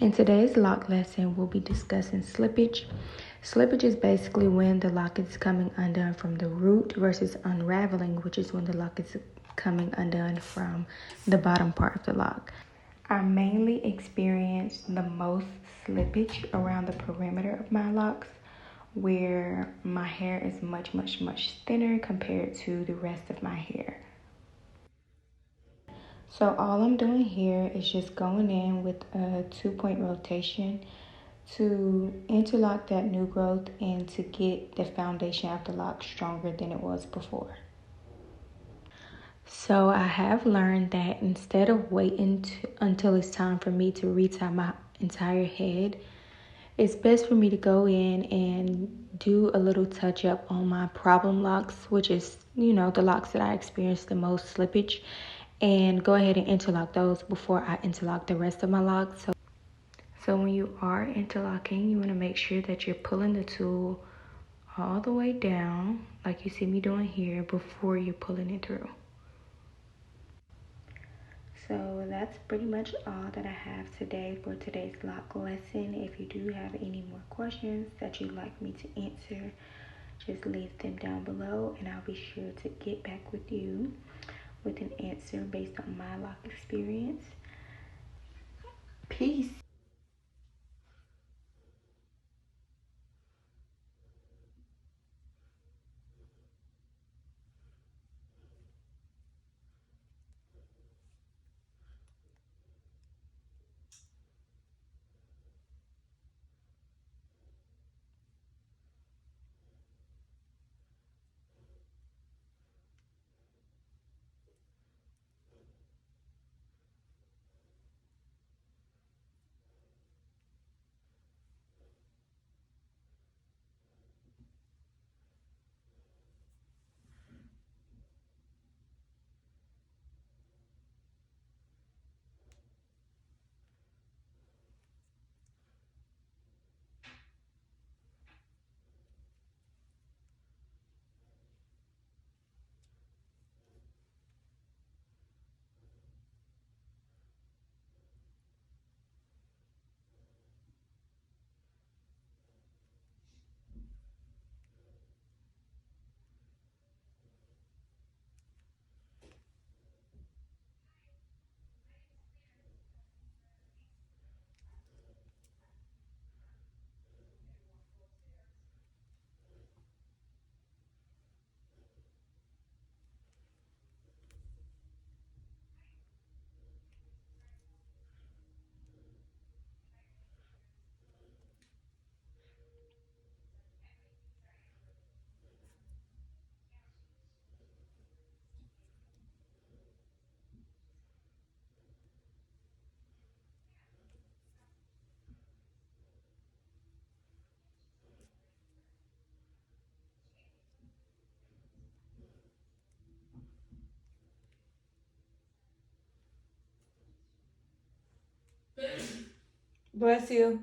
In today's lock lesson, we'll be discussing slippage. Slippage is basically when the lock is coming undone from the root versus unraveling, which is when the lock is coming undone from the bottom part of the lock. I mainly experience the most slippage around the perimeter of my locks, where my hair is much thinner compared to the rest of my hair. So all I'm doing here is just going in with a 2-point rotation to interlock that new growth and to get the foundation of the lock stronger than it was before. So I have learned that instead of waiting until it's time for me to retie my entire head, it's best for me to go in and do a little touch up on my problem locks, which is, the locks that I experience the most slippage, and go ahead and interlock those before I interlock the rest of my locks. So when you are interlocking, you want to make sure that you're pulling the tool all the way down, like you see me doing here, before you're pulling it through. So that's pretty much all that I have today for today's lock lesson. If you do have any more questions that you'd like me to answer, just leave them down below and I'll be sure to get back with you with an answer based on my lock experience. Peace. Bless you.